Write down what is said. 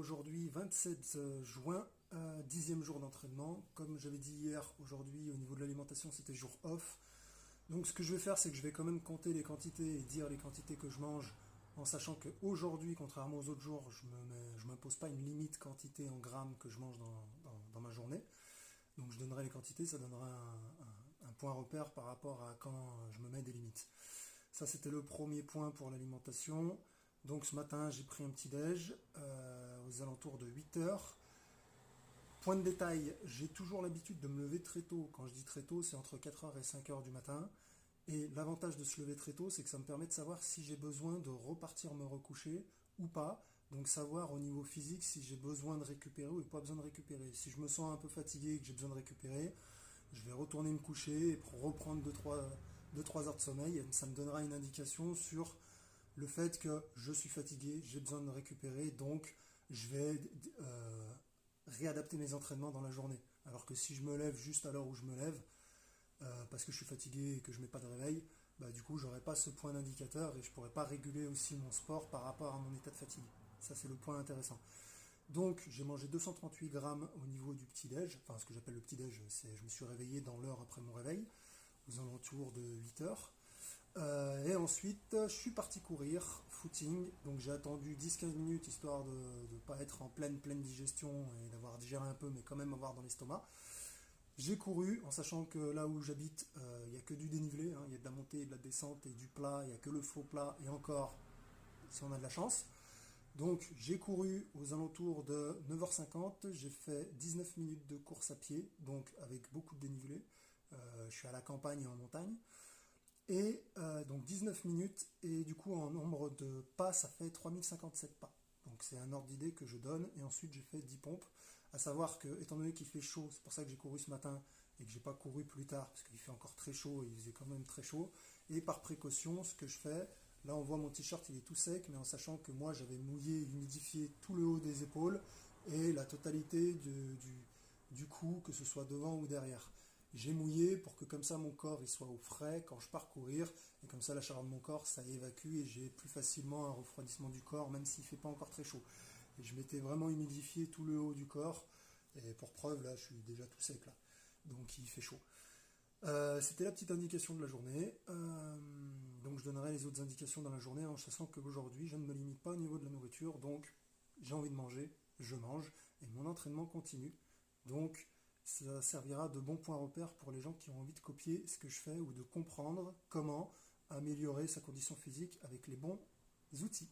aujourd'hui 27 juin, 10e jour d'entraînement. Comme j'avais dit hier, aujourd'hui au niveau de l'alimentation c'était jour off. Donc ce que je vais faire c'est que je vais quand même compter les quantités et dire les quantités que je mange en sachant qu'aujourd'hui, contrairement aux autres jours, je m'impose pas une limite quantité en grammes que je mange dans ma journée. Donc je donnerai les quantités, ça donnera un point repère par rapport à quand je me mets des limites. Ça c'était le premier point pour l'alimentation. Donc ce matin j'ai pris un petit déj aux alentours de 8 heures. Point de détail, j'ai toujours l'habitude de me lever très tôt. Quand je dis très tôt, c'est entre 4 heures et 5 heures du matin. Et l'avantage de se lever très tôt, c'est que ça me permet de savoir si j'ai besoin de repartir me recoucher ou pas. Donc savoir au niveau physique si j'ai besoin de récupérer ou pas besoin de récupérer. Si je me sens un peu fatigué et que j'ai besoin de récupérer, je vais retourner me coucher et reprendre 2-3 heures de sommeil. Et ça me donnera une indication sur le fait que je suis fatigué, j'ai besoin de récupérer, donc je vais réadapter mes entraînements dans la journée. Alors que si je me lève juste à l'heure où je me lève, parce que je suis fatigué et que je ne mets pas de réveil, bah, du coup j'aurai pas ce point d'indicateur et je pourrai pas réguler aussi mon sport par rapport à mon état de fatigue. Ça c'est le point intéressant. Donc j'ai mangé 238 grammes au niveau du petit-déj, enfin ce que j'appelle le petit-déj, c'est je me suis réveillé dans l'heure après mon réveil, aux alentours de 8 heures. Et ensuite, je suis parti courir, footing, donc j'ai attendu 10-15 minutes histoire de ne pas être en pleine digestion et d'avoir digéré un peu, mais quand même avoir dans l'estomac. J'ai couru en sachant que là où j'habite, il n'y a que du dénivelé, hein, il y a de la montée et de la descente et du plat, il n'y a que le faux plat et encore si on a de la chance. Donc j'ai couru aux alentours de 9h50, j'ai fait 19 minutes de course à pied, donc avec beaucoup de dénivelé. Je suis à la campagne et en montagne. Et donc 19 minutes, et du coup en nombre de pas, ça fait 3057 pas. Donc c'est un ordre d'idée que je donne, et ensuite j'ai fait 10 pompes. À savoir que, étant donné qu'il fait chaud, c'est pour ça que j'ai couru ce matin, et que j'ai pas couru plus tard, parce qu'il fait encore très chaud, et il faisait quand même très chaud. Et par précaution, ce que je fais, là on voit mon t-shirt, il est tout sec, mais en sachant que moi j'avais mouillé et humidifié tout le haut des épaules, et la totalité du cou, que ce soit devant ou derrière. J'ai mouillé pour que comme ça mon corps il soit au frais quand je pars courir et comme ça la chaleur de mon corps ça évacue et j'ai plus facilement un refroidissement du corps même s'il ne fait pas encore très chaud. Et je m'étais vraiment humidifié tout le haut du corps et pour preuve là je suis déjà tout sec là. Donc il fait chaud. C'était la petite indication de la journée. Donc je donnerai les autres indications dans la journée en sachant qu'aujourd'hui je ne me limite pas au niveau de la nourriture donc j'ai envie de manger, je mange et mon entraînement continue. Donc ça servira de bon point repère pour les gens qui ont envie de copier ce que je fais ou de comprendre comment améliorer sa condition physique avec les bons outils.